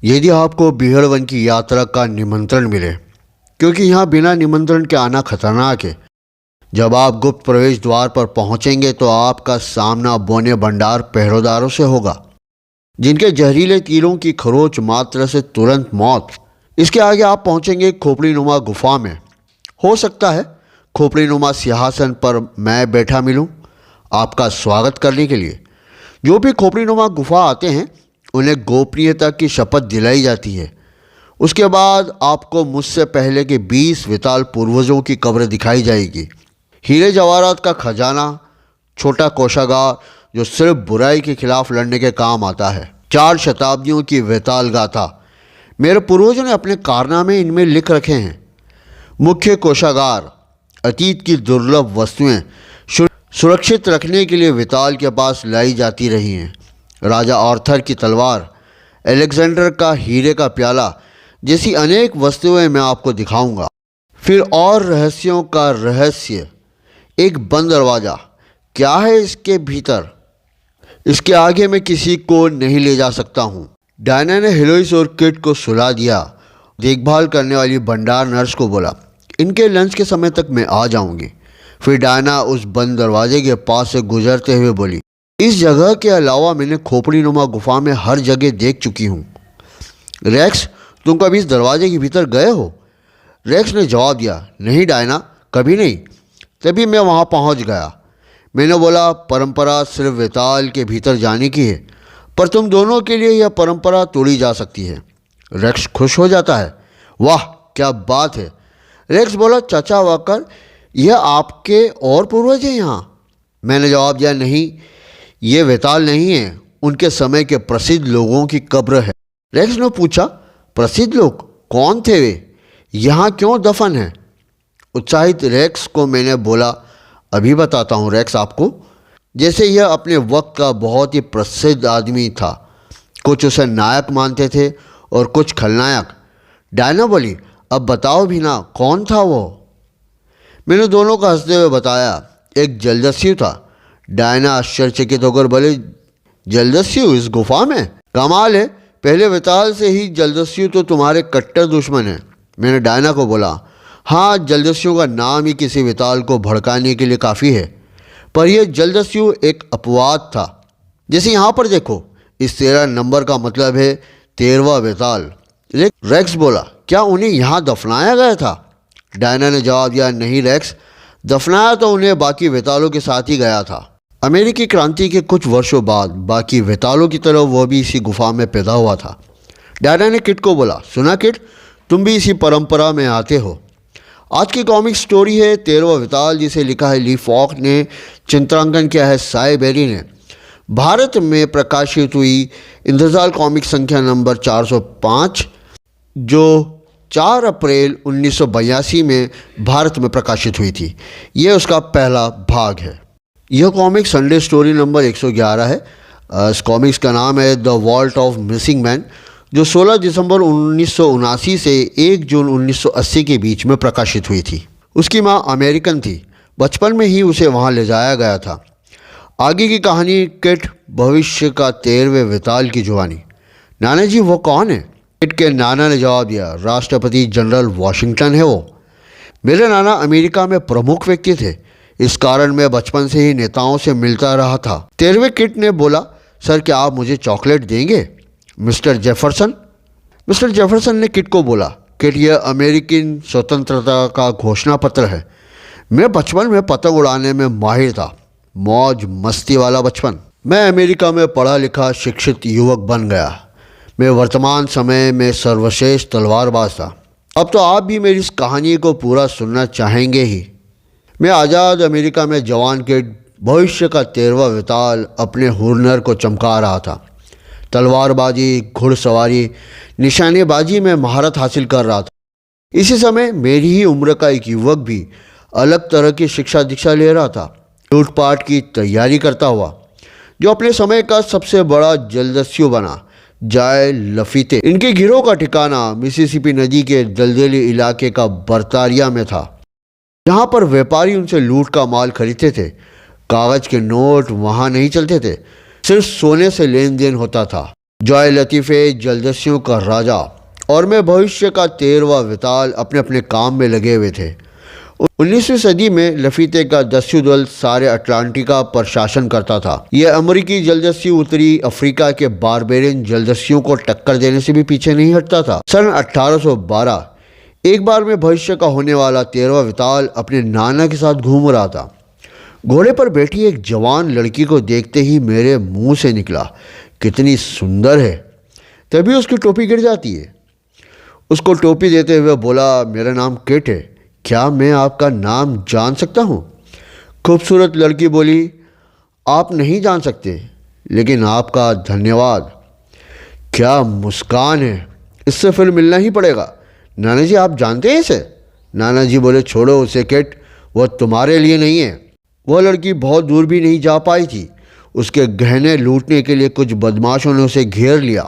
यदि आपको बीहड़वन की यात्रा का निमंत्रण मिले, क्योंकि यहाँ बिना निमंत्रण के आना खतरनाक है। जब आप गुप्त प्रवेश द्वार पर पहुँचेंगे तो आपका सामना बौने भंडार पहरेदारों से होगा, जिनके जहरीले तीरों की खरोच मात्र से तुरंत मौत। इसके आगे आप पहुँचेंगे खोपड़ी नुमा गुफा में। हो सकता है खोपड़ी नुमा सिंहासन पर मैं बैठा मिलूं आपका स्वागत करने के लिए। जो भी खोपड़ी नुमा गुफा आते हैं उन्हें गोपनीयता की शपथ दिलाई जाती है। उसके बाद आपको मुझसे पहले के 20 विताल पूर्वजों की कब्र दिखाई जाएगी। हीरे जवाहरात का खजाना, छोटा कोषागार जो सिर्फ बुराई के खिलाफ लड़ने के काम आता है, 4 शताब्दियों की विताल गाथा मेरे पूर्वजों ने अपने कारनामे इनमें लिख रखे हैं। मुख्य कोषागार अतीत की दुर्लभ वस्तुएं सुरक्षित रखने के लिए विताल के पास लाई जाती रही हैं। राजा आर्थर की तलवार, अलेक्जेंडर का हीरे का प्याला जैसी अनेक वस्तुएं मैं आपको दिखाऊंगा। फिर और रहस्यों का रहस्य, एक बंद दरवाज़ा, क्या है इसके भीतर? इसके आगे मैं किसी को नहीं ले जा सकता हूँ। डायना ने हेलोइस और किट को सुला दिया। देखभाल करने वाली भंडार नर्स को बोला, इनके लंच के समय तक मैं आ जाऊंगी। फिर डायना उस बंद दरवाजे के पास से गुजरते हुए बोली, इस जगह के अलावा मैंने खोपड़ी नुमा गुफा में हर जगह देख चुकी हूँ। रेक्स, तुम कभी इस दरवाजे के भीतर गए हो? रेक्स ने जवाब दिया, नहीं डायना, कभी नहीं। तभी मैं वहाँ पहुँच गया। मैंने बोला, परंपरा सिर्फ विताल के भीतर जाने की है, पर तुम दोनों के लिए यह परंपरा तोड़ी जा सकती है। रेक्स खुश हो जाता है, वाह क्या बात है। रेक्स बोला, चाचा वाकर, यह आपके और पूर्वज हैं यहाँ? मैंने जवाब दिया, नहीं, ये विताल नहीं है, उनके समय के प्रसिद्ध लोगों की कब्र है। रेक्स ने पूछा, प्रसिद्ध लोग कौन थे वे? यहाँ क्यों दफन है? उत्साहित रेक्स को मैंने बोला, अभी बताता हूँ रेक्स आपको। जैसे यह अपने वक्त का बहुत ही प्रसिद्ध आदमी था। कुछ उसे नायक मानते थे और कुछ खलनायक। डायना बोली, अब बताओ भी ना, कौन था वो? मैंने दोनों को हंसते हुए बताया, एक जलदस्यु था। डायना आश्चर्यचकित होकर बोले, जलदस्यु इस गुफा में? कमाल है, पहले विताल से ही जलदस्यु तो तुम्हारे कट्टर दुश्मन हैं। मैंने डायना को बोला, हाँ, जलदस्यु का नाम ही किसी विताल को भड़काने के लिए काफ़ी है, पर यह जलदस्यु एक अपवाद था। जैसे यहाँ पर देखो, इस 13 नंबर का मतलब है 13वां विताल। रेक्स बोला, क्या उन्हें यहाँ दफनाया गया था? डायना ने जवाब दिया, नहीं रेक्स, दफनाया तो उन्हें बाकी वितालों के साथ ही गया था। अमेरिकी क्रांति के कुछ वर्षों बाद बाकी वितालों की तरह वह भी इसी गुफा में पैदा हुआ था। डायना ने किट को बोला, सुना किट, तुम भी इसी परंपरा में आते हो। आज की कॉमिक स्टोरी है 13वां विताल, जिसे लिखा है ली फॉक ने, चित्रांकन किया है साई बेरी ने। भारत में प्रकाशित हुई इंतज़ार कॉमिक संख्या नंबर 405, जो 4 अप्रैल 1982 में भारत में प्रकाशित हुई थी। यह उसका पहला भाग है। यह कॉमिक संडे स्टोरी नंबर 111 है। इस कॉमिक्स का नाम है the vault of missing man, जो 16 दिसंबर 1979 से 1 जून 1980 के बीच में प्रकाशित हुई थी। उसकी माँ अमेरिकन थी। बचपन में ही उसे वहाँ ले जाया गया था। आगे की कहानी, किट भविष्य का 13वें विताल की जुबानी। नाना जी वो कौन है? किट के नाना ने जवाब दिया, राष्ट्रपति जनरल वाशिंगटन है वो। मेरे नाना अमेरिका में प्रमुख व्यक्ति थे, इस कारण मैं बचपन से ही नेताओं से मिलता रहा था। 13वें किट ने बोला, सर क्या आप मुझे चॉकलेट देंगे? Mister Jefferson? मिस्टर जेफरसन ने किट को बोला, किट यह अमेरिकी स्वतंत्रता का घोषणा पत्र है। मैं बचपन में पतंग उड़ाने में माहिर था, मौज मस्ती वाला बचपन। मैं अमेरिका में पढ़ा लिखा शिक्षित युवक बन गया। मैं वर्तमान समय में सर्वश्रेष्ठ तलवारबाज था। अब तो आप भी मेरी इस कहानी को पूरा सुनना चाहेंगे ही। मैं आज़ाद अमेरिका में जवान किट, भविष्य का 13वां विताल, अपने हुनर को चमका रहा था। तलवारबाजी, घुड़सवारी, निशानेबाजी में महारत हासिल कर रहा था। इसी समय मेरी ही उम्र का एक युवक भी अलग तरह की शिक्षा दीक्षा ले रहा था, लूटपाट की तैयारी करता हुआ, जो अपने समय का सबसे बड़ा जलदस्यु बना। जाय लफीते, इनके गिरोह का ठिकाना मिसिसिपी नदी के दलदली इलाके का बर्तारिया में था, जहाँ पर व्यापारी उनसे लूट का माल खरीदते थे। कागज के नोट वहाँ नहीं चलते थे, सिर्फ सोने से लेन देन होता था। जॉय लतीफ़े जलदस्युओं का राजा और मैं भविष्य का 13वां विताल अपने अपने काम में लगे हुए थे। 19वीं सदी में लफीते का दस्यु दल सारे अटलांटिका पर शासन करता था। यह अमेरिकी जलदस्यु उत्तरी अफ्रीका के बारबेरियन जलदस्युओं को टक्कर देने से भी पीछे नहीं हटता था। सन 1812 एक बार में भविष्य का होने वाला 13वां विताल अपने नाना के साथ घूम रहा था। घोड़े पर बैठी एक जवान लड़की को देखते ही मेरे मुंह से निकला, कितनी सुंदर है। तभी उसकी टोपी गिर जाती है। उसको टोपी देते हुए बोला, मेरा नाम किट है, क्या मैं आपका नाम जान सकता हूँ? खूबसूरत लड़की बोली, आप नहीं जान सकते, लेकिन आपका धन्यवाद। क्या मुस्कान है, इससे फिर मिलना ही पड़ेगा। नाना जी आप जानते हैं इसे? नाना जी बोले, छोड़ो उसे किट, वह तुम्हारे लिए नहीं है। वह लड़की बहुत दूर भी नहीं जा पाई थी। उसके गहने लूटने के लिए कुछ बदमाशों ने उसे घेर लिया।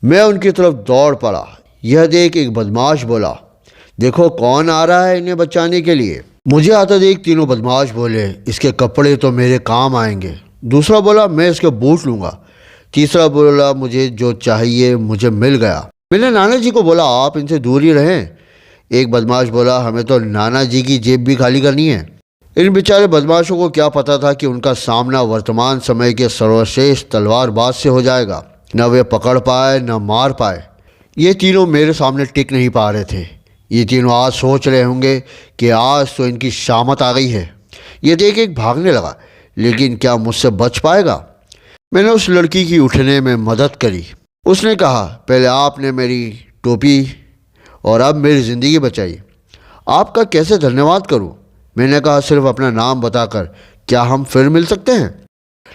मैं उनकी तरफ दौड़ पड़ा। यह देख एक बदमाश बोला, देखो कौन आ रहा है इन्हें बचाने के लिए। मुझे आता देख तीनों बदमाश बोले, इसके कपड़े तो मेरे काम आएंगे। दूसरा बोला, मैं इसके बूट लूँगा। तीसरा बोला, मुझे जो चाहिए मुझे मिल गया। मैंने नाना जी को बोला, आप इनसे दूर ही रहें। एक बदमाश बोला, हमें तो नाना जी की जेब भी खाली करनी है। इन बेचारे बदमाशों को क्या पता था कि उनका सामना वर्तमान समय के सर्वश्रेष्ठ तलवारबाज से हो जाएगा। न वे पकड़ पाए न मार पाए। ये तीनों मेरे सामने टिक नहीं पा रहे थे। ये तीनों आज सोच रहे होंगे कि आज तो इनकी शामत आ गई है। ये देख एक भागने लगा, लेकिन क्या मुझसे बच पाएगा? मैंने उस लड़की की उठने में मदद करी। उसने कहा, पहले आपने मेरी टोपी और अब मेरी ज़िंदगी बचाई। आपका कैसे धन्यवाद करूं? मैंने कहा, सिर्फ अपना नाम बताकर क्या हम फिर मिल सकते हैं?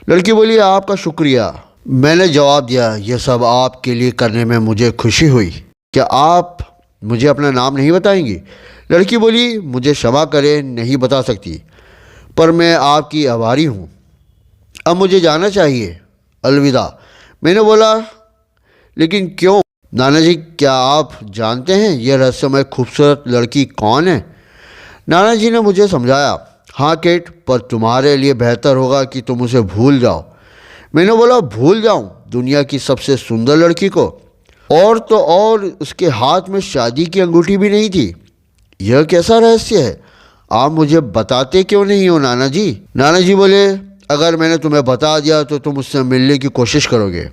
लड़की बोली, आपका शुक्रिया। मैंने जवाब दिया, यह सब आपके लिए करने में मुझे खुशी हुई। क्या आप मुझे अपना नाम नहीं बताएंगी? लड़की बोली, मुझे क्षमा करें, नहीं बता सकती, पर मैं आपकी आभारी हूँ। अब मुझे जाना चाहिए, अलविदा। मैंने बोला, लेकिन क्यों? नाना जी क्या आप जानते हैं यह रहस्यमय खूबसूरत लड़की कौन है? नाना जी ने मुझे समझाया, हाँ किट, पर तुम्हारे लिए बेहतर होगा कि तुम उसे भूल जाओ। मैंने बोला, भूल जाऊं दुनिया की सबसे सुंदर लड़की को? और तो और उसके हाथ में शादी की अंगूठी भी नहीं थी। यह कैसा रहस्य है? आप मुझे बताते क्यों नहीं हो नाना जी? नाना जी बोले, अगर मैंने तुम्हें बता दिया तो तुम उससे मिलने की कोशिश करोगे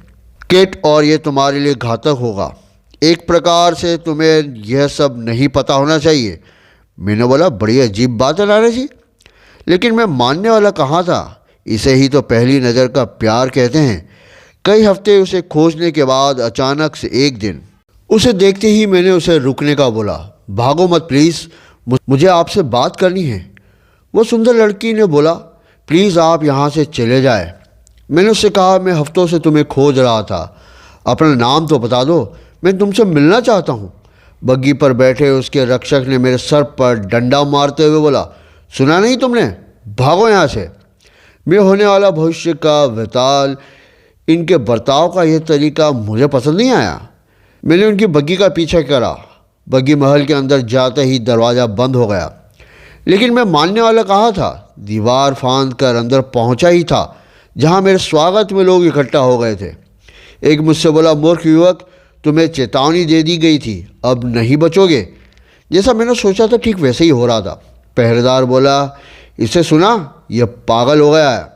किट, और ये तुम्हारे लिए घातक होगा। एक प्रकार से तुम्हें यह सब नहीं पता होना चाहिए। मैंने बोला, बड़ी अजीब बात है नाना जी, लेकिन मैं मानने वाला कहाँ था। इसे ही तो पहली नज़र का प्यार कहते हैं। कई हफ्ते उसे खोजने के बाद अचानक से एक दिन उसे देखते ही मैंने उसे रुकने का बोला। भागो मत प्लीज़, मुझे आपसे बात करनी है। वो सुंदर लड़की ने बोला, प्लीज़ आप यहाँ से चले जाए। मैंने उससे कहा, मैं हफ्तों से तुम्हें खोज रहा था, अपना नाम तो बता दो, मैं तुमसे मिलना चाहता हूँ। बग्गी पर बैठे उसके रक्षक ने मेरे सर पर डंडा मारते हुए बोला, सुना नहीं तुमने? भागो यहाँ से। मैं होने वाला भविष्य का विताल, इनके बर्ताव का यह तरीका मुझे पसंद नहीं आया। मैंने उनकी बग्गी का पीछा करा। बग्गी महल के अंदर जाते ही दरवाज़ा बंद हो गया, लेकिन मैं मानने वाला कहाँ था? दीवार फांद कर अंदर पहुँचा ही था, जहाँ मेरे स्वागत में लोग इकट्ठा हो गए थे। एक मुझसे बोला, मूर्ख युवक, तुम्हें चेतावनी दे दी गई थी, अब नहीं बचोगे। जैसा मैंने सोचा था ठीक वैसे ही हो रहा था। पहरेदार बोला, इसे सुना, यह पागल हो गया है।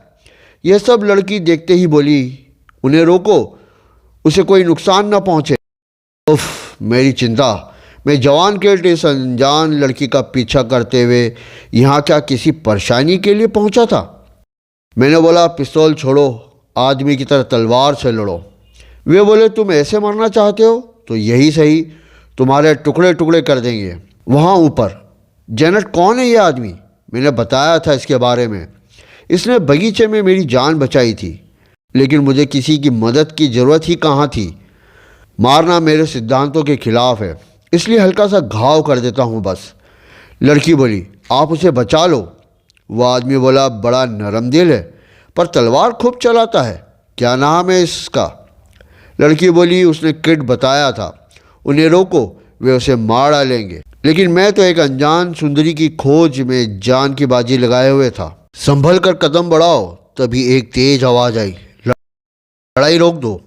यह सब लड़की देखते ही बोली, उन्हें रोको, उसे कोई नुकसान न पहुँचे। उफ, मेरी चिंता। मैं जवान के इस अनजान लड़की का पीछा करते हुए यहाँ क्या किसी परेशानी के लिए पहुँचा था? मैंने बोला, पिस्तौल छोड़ो, आदमी की तरह तलवार से लड़ो। वे बोले, तुम ऐसे मरना चाहते हो तो यही सही, तुम्हारे टुकड़े टुकड़े कर देंगे। वहाँ ऊपर जेनेट कौन है ये आदमी? मैंने बताया था इसके बारे में। इसने बगीचे में मेरी जान बचाई थी, लेकिन मुझे किसी की मदद की ज़रूरत ही कहाँ थी। मारना मेरे सिद्धांतों के खिलाफ है, इसलिए हल्का सा घाव कर देता हूँ बस। लड़की बोली, आप उसे बचा लो। वह आदमी बोला, बड़ा नरम दिल है, पर तलवार खूब चलाता है, क्या नाम है इसका? लड़की बोली, उसने किट बताया था। उन्हें रोको, वे उसे मार डालेंगे। लेकिन मैं तो एक अनजान सुंदरी की खोज में जान की बाजी लगाए हुए था। संभल कर कदम बढ़ाओ, तभी एक तेज आवाज़ आई, लड़ाई रोक दो।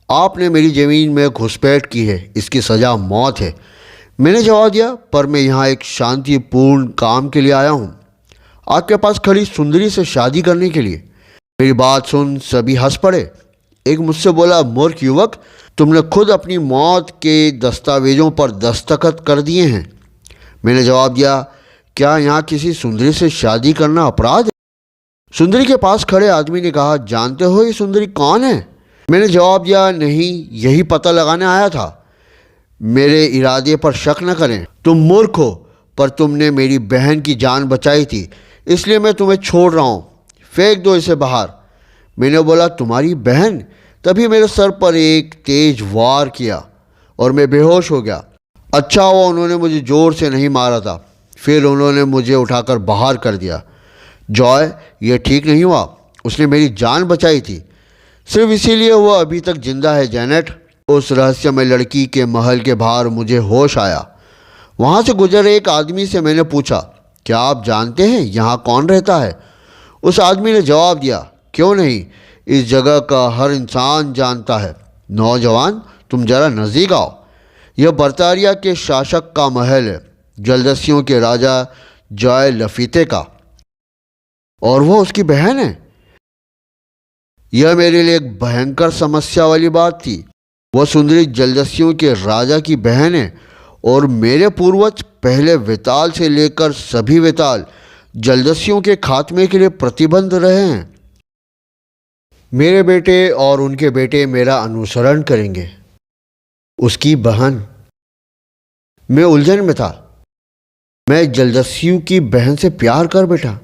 आपने मेरी ज़मीन में घुसपैठ की है, इसकी सज़ा मौत है। मैंने जवाब दिया, पर मैं यहाँ एक शांतिपूर्ण काम के लिए आया हूँ, आपके पास खड़ी सुंदरी से शादी करने के लिए। मेरी बात सुन सभी हंस पड़े। एक मुझसे बोला, मूर्ख युवक, तुमने खुद अपनी मौत के दस्तावेजों पर दस्तखत कर दिए हैं। मैंने जवाब दिया, क्या यहाँ किसी सुंदरी से शादी करना अपराध है? सुंदरी के पास खड़े आदमी ने कहा, जानते हो ये सुंदरी कौन है? मैंने जवाब दिया, नहीं, यही पता लगाने आया था। मेरे इरादे पर शक न करें, तुम मूर्ख हो, पर तुमने मेरी बहन की जान बचाई थी, इसलिए मैं तुम्हें छोड़ रहा हूँ, फेंक दो इसे बाहर। मैंने बोला, तुम्हारी बहन? तभी मेरे सर पर एक तेज वार किया और मैं बेहोश हो गया। अच्छा हुआ उन्होंने मुझे ज़ोर से नहीं मारा था। फिर उन्होंने मुझे उठाकर बाहर कर दिया। जॉय, ये ठीक नहीं हुआ, उसने मेरी जान बचाई थी, सिर्फ इसीलिए वह अभी तक जिंदा है। जेनेट, उस रहस्यमय लड़की के महल के बाहर मुझे होश आया। वहाँ से गुजर एक आदमी से मैंने पूछा, क्या आप जानते हैं यहाँ कौन रहता है? उस आदमी ने जवाब दिया, क्यों नहीं, इस जगह का हर इंसान जानता है। नौजवान, तुम जरा नज़दीक आओ। यह बर्तारिया के शासक का महल है, जलदस्युओं के राजा जॉय लफीते का, और वो उसकी बहन है। यह मेरे लिए एक भयंकर समस्या वाली बात थी। वह सुंदरी जलदस्युओं के राजा की बहन है, और मेरे पूर्वज पहले वेताल से लेकर सभी वेताल जलदस्युओं के खात्मे के लिए प्रतिबद्ध रहे हैं। मेरे बेटे और उनके बेटे मेरा अनुसरण करेंगे। उसकी बहन? मैं उलझन में था। मैं जलदस्यु की बहन से प्यार कर बैठा।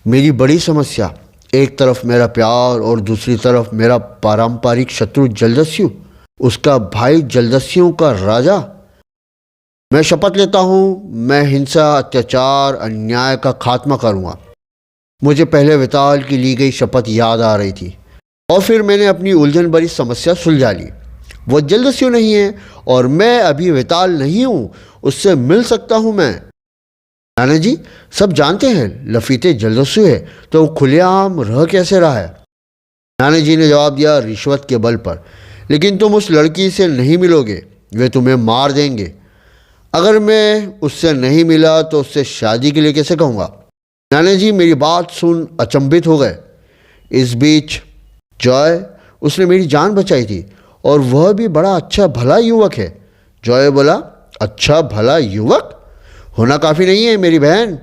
मेरी बड़ी समस्या, एक तरफ मेरा प्यार और दूसरी तरफ मेरा पारंपरिक शत्रु जलदस्यु, उसका भाई जलदस्युओं का राजा। मैं शपथ लेता हूँ, मैं हिंसा, अत्याचार, अन्याय का खात्मा करूँगा। मुझे पहले वेताल की ली गई शपथ याद आ रही थी, और फिर मैंने अपनी उलझन भरी समस्या सुलझा ली। वो जलदस्यु नहीं है और मैं अभी वेताल नहीं हूँ, उससे मिल सकता हूँ मैं। नाना जी, सब जानते हैं लफीते जलदस्यु है, तो वो खुलेआम रह कैसे रहा है? नाना जी ने जवाब दिया, रिश्वत के बल पर। लेकिन तुम उस लड़की से नहीं मिलोगे, वे तुम्हें मार देंगे। अगर मैं उससे नहीं मिला तो उससे शादी के लिए कैसे कहूँगा? नाना जी मेरी बात सुन अचंभित हो गए। इस बीच जॉय, उसने मेरी जान बचाई थी, और वह भी बड़ा अच्छा भला युवक है। जॉय बोला, अच्छा भला युवक होना काफ़ी नहीं है मेरी बहन,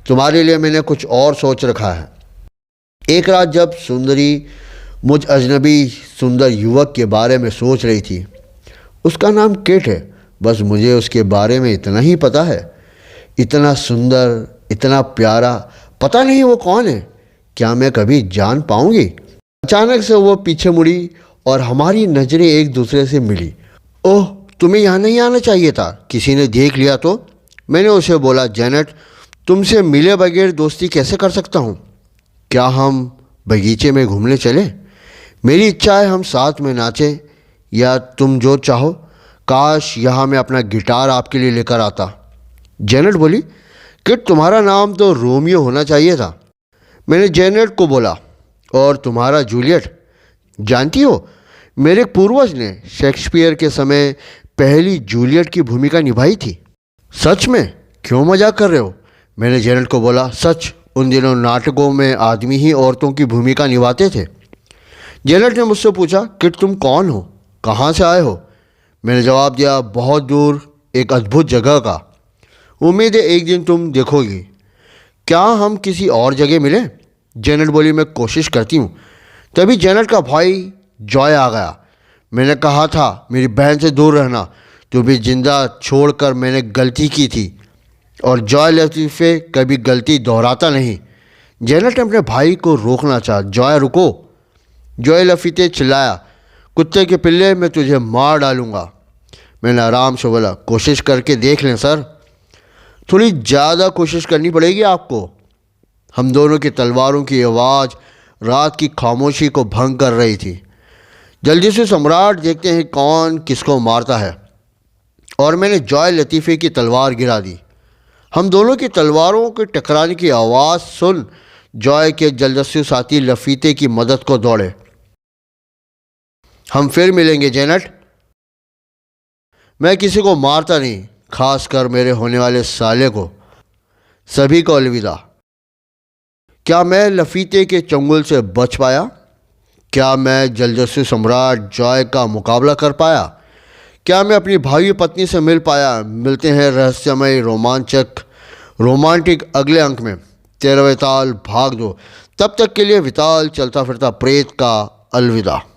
तुम्हारे लिए मैंने कुछ और सोच रखा है। एक रात जब सुंदरी मुझ अजनबी सुंदर युवक के बारे में सोच रही थी, उसका नाम किट है, बस मुझे उसके बारे में इतना ही पता है। इतना सुंदर, इतना प्यारा, पता नहीं वो कौन है, क्या मैं कभी जान पाऊंगी? अचानक से वो पीछे मुड़ी और हमारी नज़रें एक दूसरे से मिली। ओह, तुम्हें यहाँ नहीं आना चाहिए था, किसी ने देख लिया तो? मैंने उसे बोला, जेनेट, तुमसे मिले बगैर दोस्ती कैसे कर सकता हूँ? क्या हम बगीचे में घूमने चले? मेरी इच्छा है हम साथ में नाचें, या तुम जो चाहो। काश यहाँ मैं अपना गिटार आपके लिए लेकर आता। जेनेट बोली, किट, तुम्हारा नाम तो रोमियो होना चाहिए था। मैंने जेनेट को बोला, और तुम्हारा जूलियट? जानती हो, मेरे पूर्वज ने शेक्सपियर के समय पहली जूलियट की भूमिका निभाई थी। सच में? क्यों मजाक कर रहे हो? मैंने जेनेट को बोला, सच, उन दिनों नाटकों में आदमी ही औरतों की भूमिका निभाते थे। जेनेट ने मुझसे पूछा, किट, तुम कौन हो, कहाँ से आए हो? मैंने जवाब दिया, बहुत दूर, एक अद्भुत जगह का। उम्मीद है एक दिन तुम देखोगी। क्या हम किसी और जगह मिलें? जेनेट बोली, मैं कोशिश करती हूँ। तभी जेनेट का भाई जॉय आ गया। मैंने कहा था मेरी बहन से दूर रहना, तो भी जिंदा छोड़कर मैंने गलती की थी, और जॉय लतीफ़े कभी गलती दोहराता नहीं। जेनेट ने अपने भाई को रोकना चाहा। जॉय रुको! जॉय लफीते चिल्लाया, कुत्ते के पिल्ले, मैं तुझे मार डालूंगा। मैंने आराम से बोला, कोशिश करके देख लें सर, थोड़ी ज़्यादा कोशिश करनी पड़ेगी आपको। हम दोनों की तलवारों की आवाज़ रात की खामोशी को भंग कर रही थी। जल्दी से सम्राट, देखते हैं कौन किसको मारता है। और मैंने जॉय लतीफ़े की तलवार गिरा दी। हम दोनों की तलवारों के टकराने की आवाज़ सुन जॉय के जलदस्यु साथी लफीते की मदद को दौड़े। हम फिर मिलेंगे जेनेट। मैं किसी को मारता नहीं, खासकर मेरे होने वाले साले को। सभी को अलविदा। क्या मैं लफीते के चंगुल से बच पाया? क्या मैं जलदस्यु सम्राट जॉय का मुकाबला कर पाया? क्या मैं अपनी भावी पत्नी से मिल पाया? मिलते हैं रहस्यमय रोमांटिक अगले अंक में। 13वें ताल भाग 2। तब तक के लिए विताल चलता फिरता प्रेत का अलविदा।